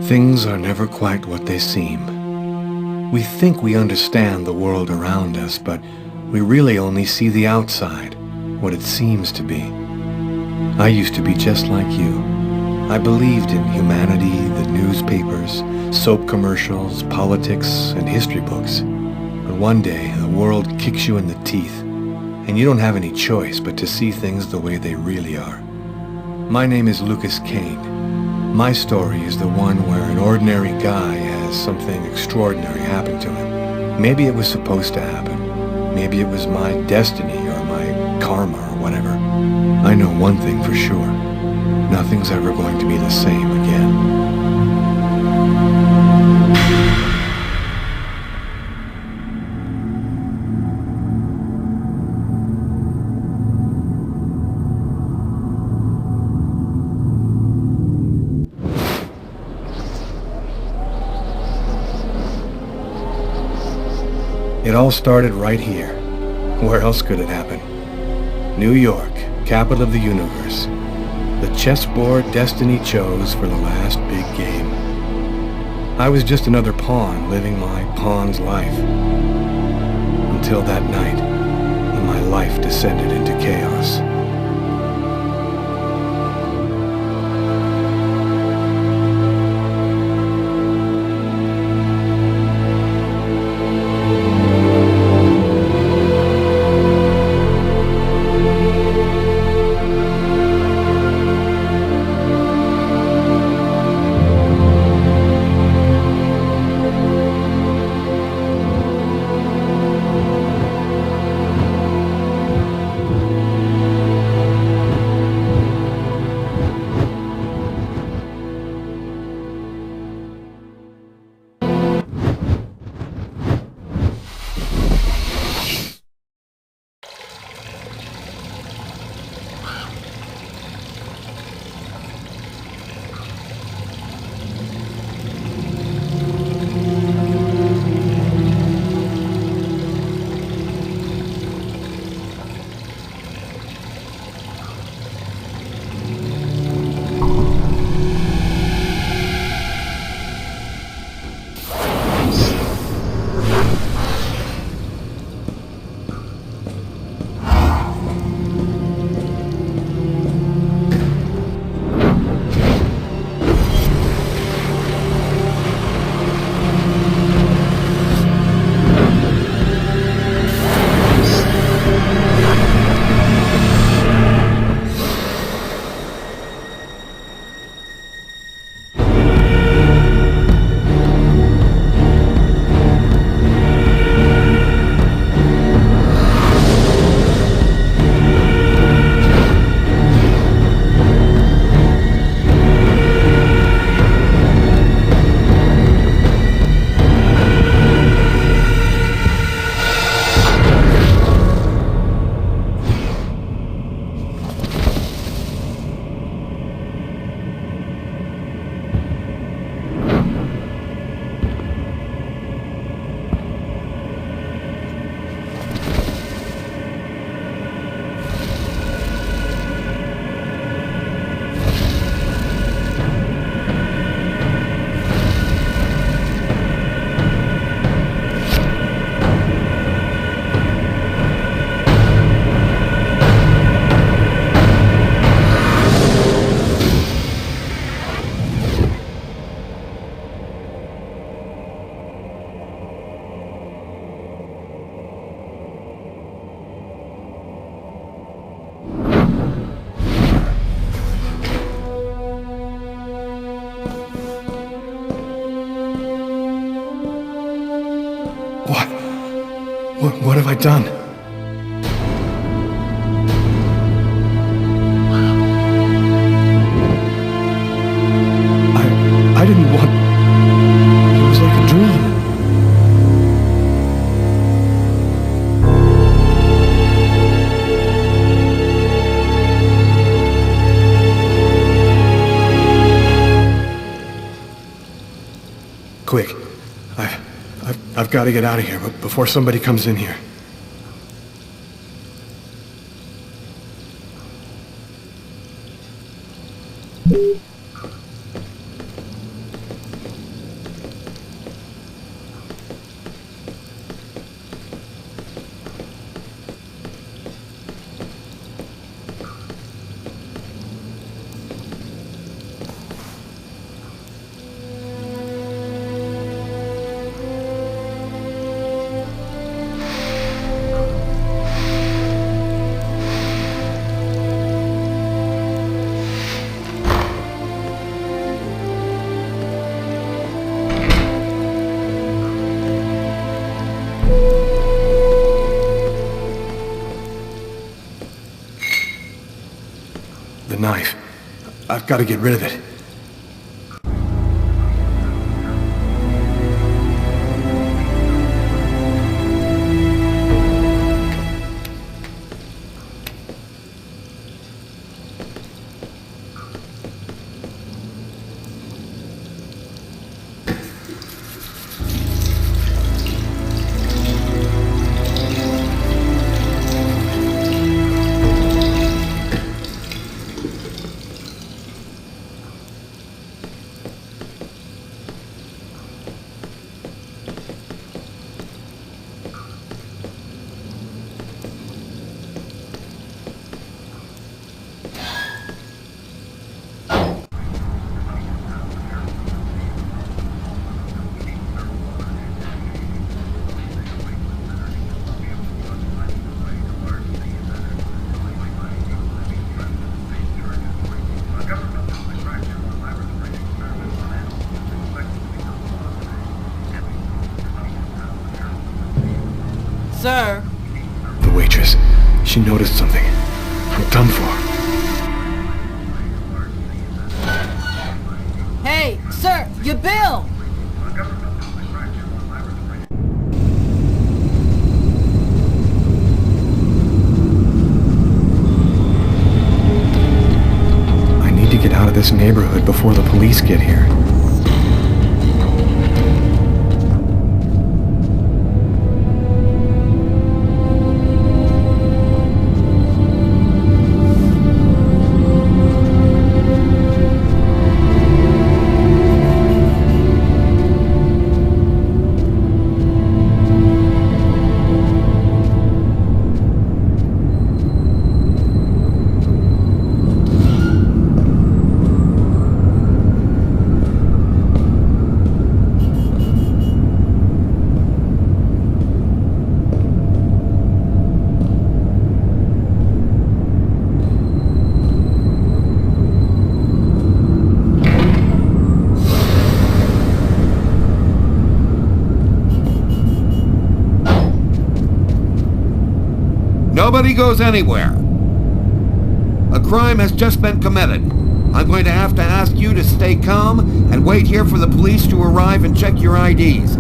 Things are never quite what they seem. We think we understand the world around us, but we really only see the outside, what it seems to be. I used to be just like you. I believed in humanity, the newspapers, soap commercials, politics, and history books. But one day, the world kicks you in the teeth, and you don't have any choice but to see things the way they really are. My name is Lucas Kane. My story is the one where an ordinary guy has something extraordinary happen to him. Maybe it was supposed to happen. Maybe it was my destiny or my karma or whatever. I know one thing for sure. Nothing's ever going to be the same again. It all started right here. Where else could it happen? New York, capital of the universe. The chessboard destiny chose for the last big game. I was just another pawn living my pawn's life. Until that night, when my life descended into chaos. What have I done? I didn't want... It was like a dream. Quick. I've got to get out of here before somebody comes in here. The knife. I've got to get rid of it. Sir? The waitress. She noticed something. I'm done for. Hey, sir, your bill! I need to get out of this neighborhood before the police get here. Nobody goes anywhere. A crime has just been committed. I'm going to have to ask you to stay calm and wait here for the police to arrive and check your IDs.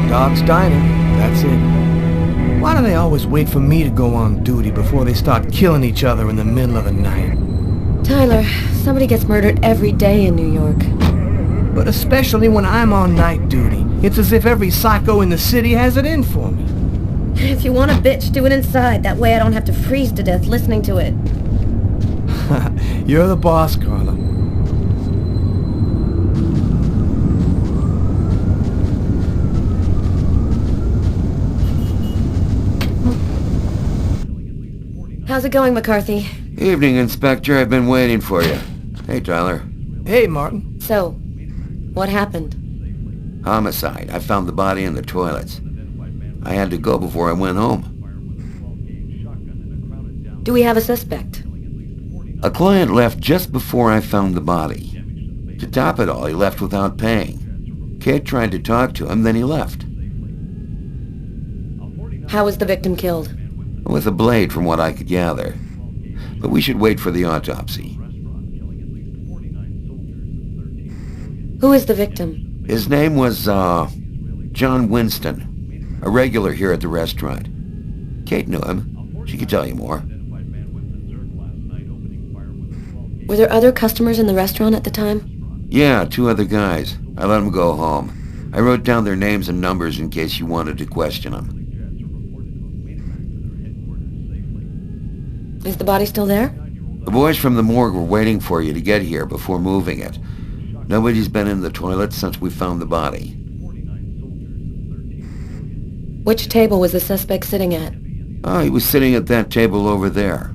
Dog's Diner, that's it. Why do they always wait for me to go on duty before they start killing each other in the middle of the night? Tyler, somebody gets murdered every day in New York. But especially when I'm on night duty. It's as if every psycho in the city has it in for me. If you want a bitch, do it inside. That way I don't have to freeze to death listening to it. You're the boss, Carla. How's it going, McCarthy? Evening, Inspector. I've been waiting for you. Hey, Tyler. Hey, Martin. So, what happened? Homicide. I found the body in the toilets. I had to go before I went home. Do we have a suspect? A client left just before I found the body. To top it all, he left without paying. Kate tried to talk to him, then he left. How was the victim killed? With a blade, from what I could gather. But we should wait for the autopsy. Who is the victim? His name was, John Winston. A regular here at the restaurant. Kate knew him. She could tell you more. Were there other customers in the restaurant at the time? Yeah, 2 other guys. I let them go home. I wrote down their names and numbers in case you wanted to question them. Is the body still there? The boys from the morgue were waiting for you to get here before moving it. Nobody's been in the toilet since we found the body. Which table was the suspect sitting at? Oh, he was sitting at that table over there.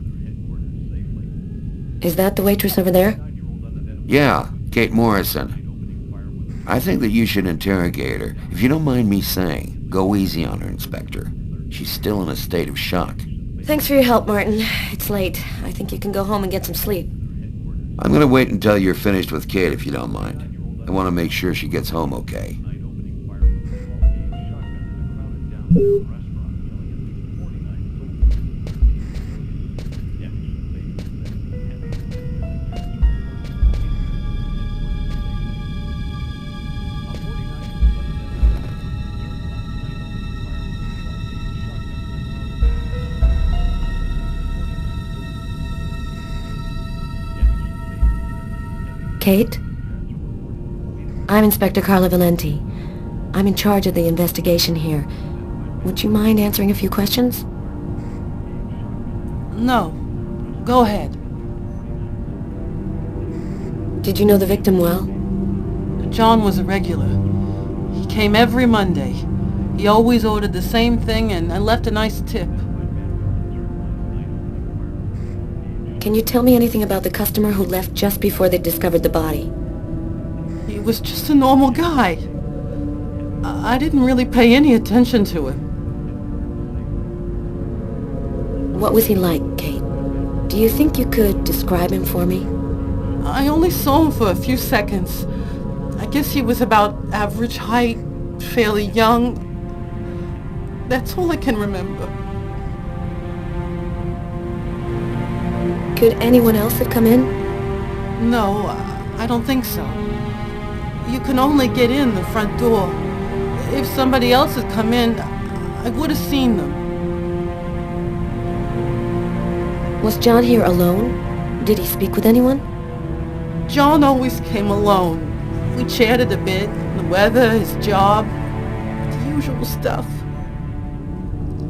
Is that the waitress over there? Yeah, Kate Morrison. I think that you should interrogate her. If you don't mind me saying, go easy on her, Inspector. She's still in a state of shock. Thanks for your help, Martin. It's late. I think you can go home and get some sleep. I'm gonna wait until you're finished with Kate, if you don't mind. I want to make sure she gets home okay. Kate? I'm Inspector Carla Valenti. I'm in charge of the investigation here. Would you mind answering a few questions? No. Go ahead. Did you know the victim well? John was a regular. He came every Monday. He always ordered the same thing and left a nice tip. Can you tell me anything about the customer who left just before they discovered the body? He was just a normal guy. I didn't really pay any attention to him. What was he like, Kate? Do you think you could describe him for me? I only saw him for a few seconds. I guess he was about average height, fairly young. That's all I can remember. Could anyone else have come in? No, I don't think so. You can only get in the front door. If somebody else had come in, I would have seen them. Was John here alone? Did he speak with anyone? John always came alone. We chatted a bit, the weather, his job, the usual stuff.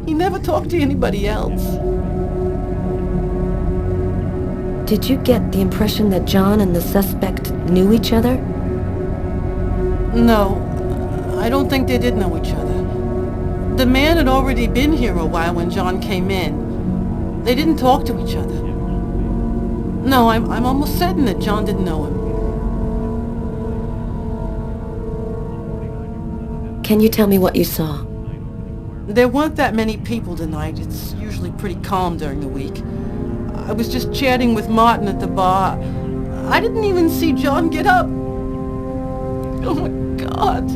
He never talked to anybody else. Did you get the impression that John and the suspect knew each other? No, I don't think they did know each other. The man had already been here a while when John came in. They didn't talk to each other. No, I'm almost certain that John didn't know him. Can you tell me what you saw? There weren't that many people tonight. It's usually pretty calm during the week. I was just chatting with Martin at the bar. I didn't even see John get up. Oh my God.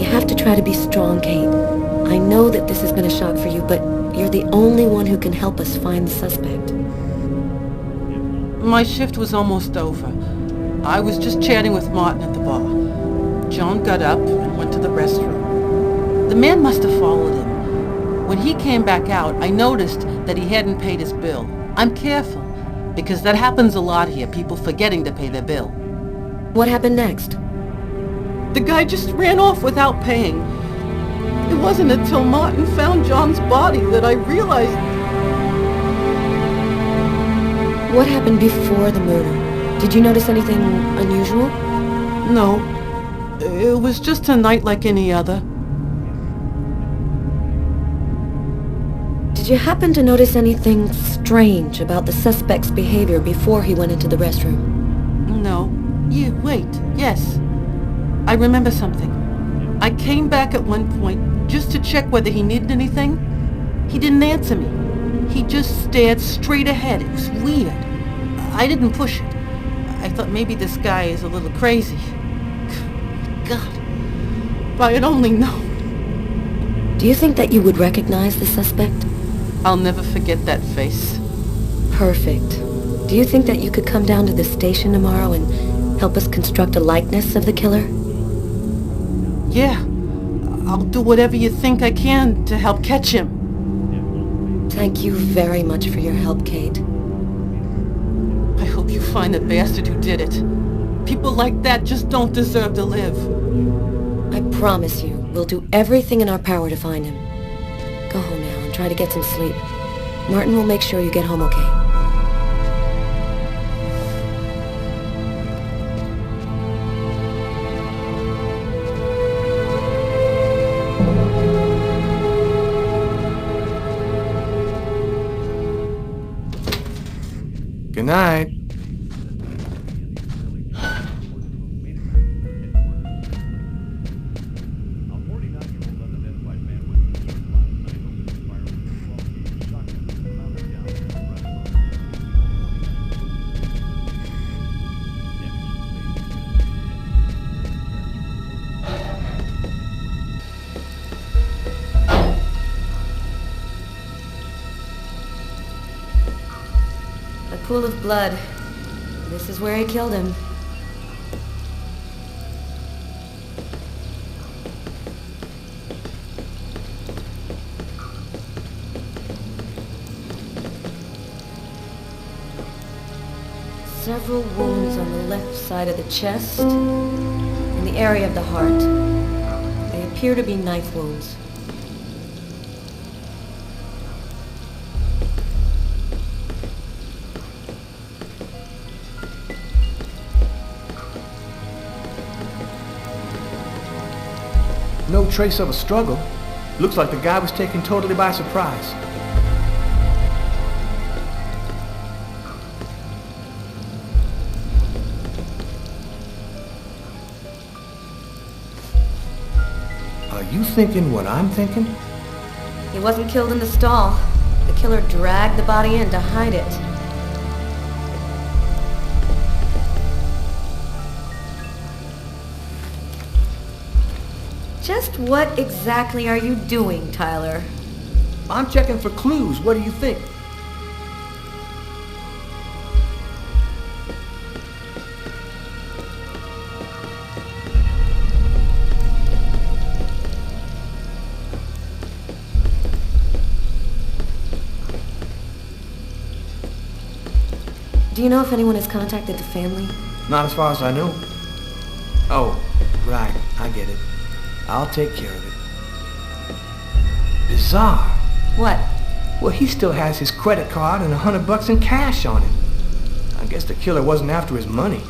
You have to try to be strong, Kate. I know that this has been a shock for you, but you're the only one who can help us find the suspect. My shift was almost over. I was just chatting with Martin at the bar. John got up and went to the restroom. The man must have followed him. When he came back out, I noticed that he hadn't paid his bill. I'm careful, because that happens a lot here, people forgetting to pay their bill. What happened next? The guy just ran off without paying. It wasn't until Martin found John's body that I realized... What happened before the murder? Did you notice anything unusual? No. It was just a night like any other. Did you happen to notice anything strange about the suspect's behavior before he went into the restroom? No. Wait. Yes. I remember something. I came back at one point just to check whether he needed anything. He didn't answer me. He just stared straight ahead. It was weird. I didn't push it. I thought maybe this guy is a little crazy. God, if I had only known. Do you think that you would recognize the suspect? I'll never forget that face. Perfect. Do you think that you could come down to the station tomorrow and help us construct a likeness of the killer? Yeah, I'll do whatever you think I can to help catch him. Thank you very much for your help, Kate. I hope you find the bastard who did it. People like that just don't deserve to live. I promise you, we'll do everything in our power to find him. Go home now and try to get some sleep. Martin will make sure you get home okay. Good night. A pool of blood. This is where he killed him. Several wounds on the left side of the chest, in the area of the heart. They appear to be knife wounds. No trace of a struggle. Looks like the guy was taken totally by surprise. Are you thinking what I'm thinking? He wasn't killed in the stall. The killer dragged the body in to hide it. Just what exactly are you doing, Tyler? I'm checking for clues. What do you think? Do you know if anyone has contacted the family? Not as far as I know. Oh, right. I get it. I'll take care of it. Bizarre. What? Well, he still has his credit card and $100 in cash on him. I guess the killer wasn't after his money.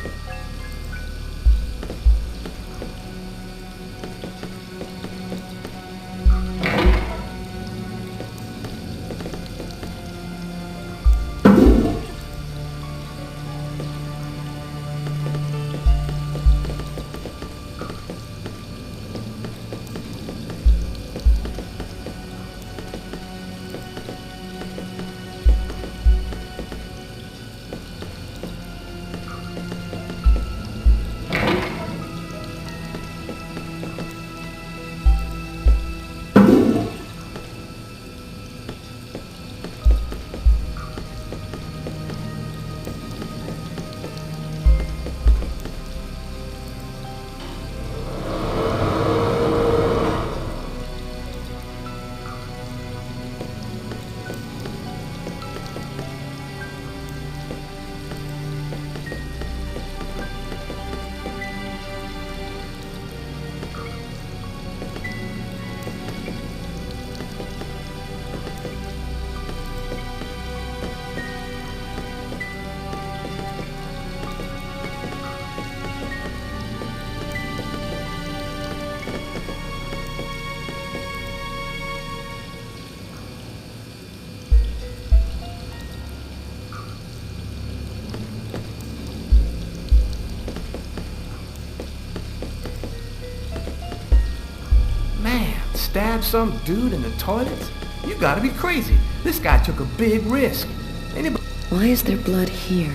Stab some dude in the toilets? You gotta be crazy. This guy took a big risk. Anybody... Why is there blood here?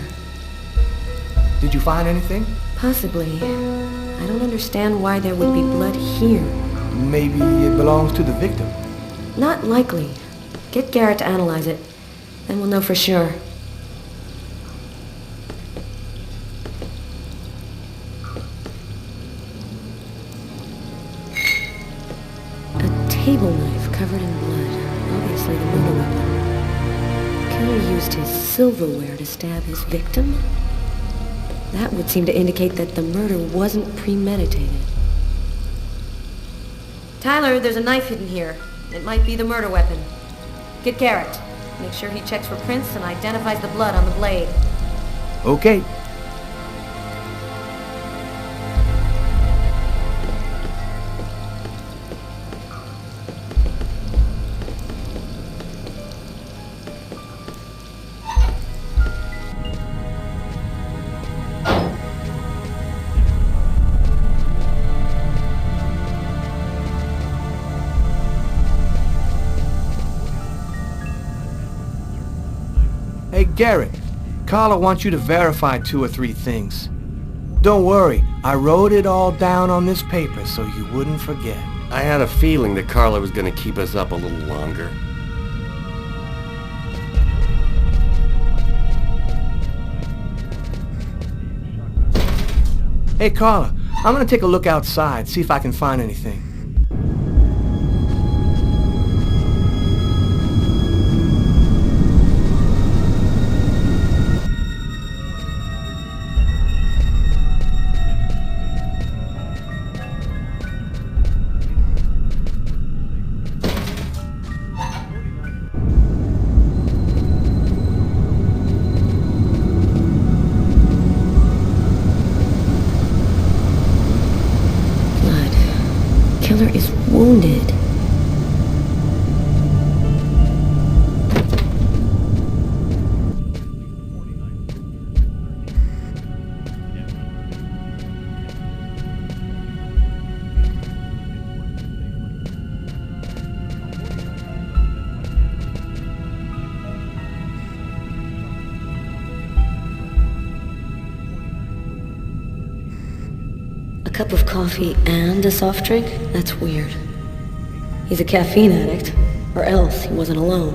Did you find anything? Possibly. I don't understand why there would be blood here. Maybe it belongs to the victim. Not likely. Get Garrett to analyze it. Then we'll know for sure. A table knife covered in blood. Obviously the murder weapon. The killer used his silverware to stab his victim? That would seem to indicate that the murder wasn't premeditated. Tyler, there's a knife hidden here. It might be the murder weapon. Get Garrett. Make sure he checks for prints and identifies the blood on the blade. Okay. Hey, Garrett. Carla wants you to verify 2 or 3 things. Don't worry, I wrote it all down on this paper so you wouldn't forget. I had a feeling that Carla was gonna keep us up a little longer. Hey, Carla, I'm gonna take a look outside, see if I can find anything. Killer is wounded. A cup of coffee and a soft drink? That's weird. He's a caffeine addict, or else he wasn't alone.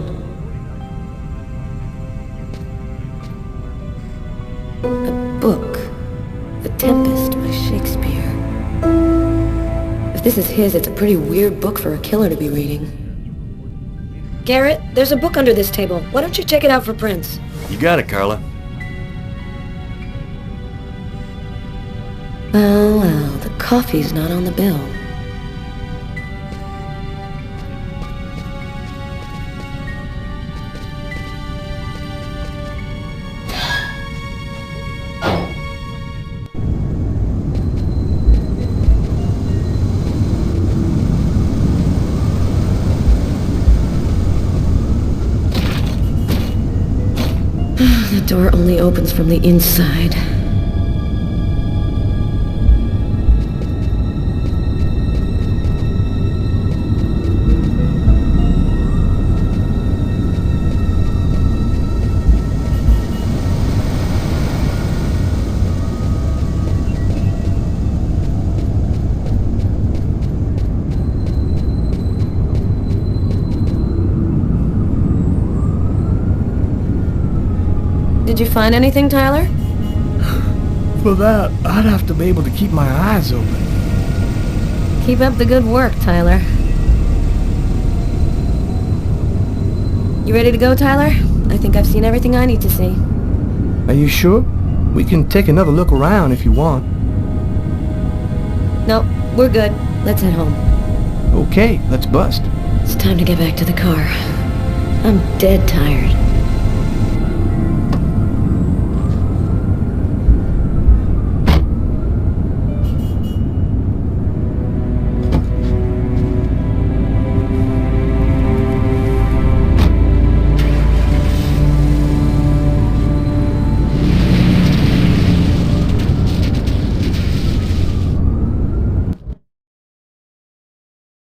A book. The Tempest by Shakespeare. If this is his, it's a pretty weird book for a killer to be reading. Garrett, there's a book under this table. Why don't you check it out for prints? You got it, Carla. Well, the coffee's not on the bill. The door only opens from the inside. Did you find anything, Tyler? For that, I'd have to be able to keep my eyes open. Keep up the good work, Tyler. You ready to go, Tyler? I think I've seen everything I need to see. Are you sure? We can take another look around if you want. No, we're good. Let's head home. Okay, let's bust. It's time to get back to the car. I'm dead tired.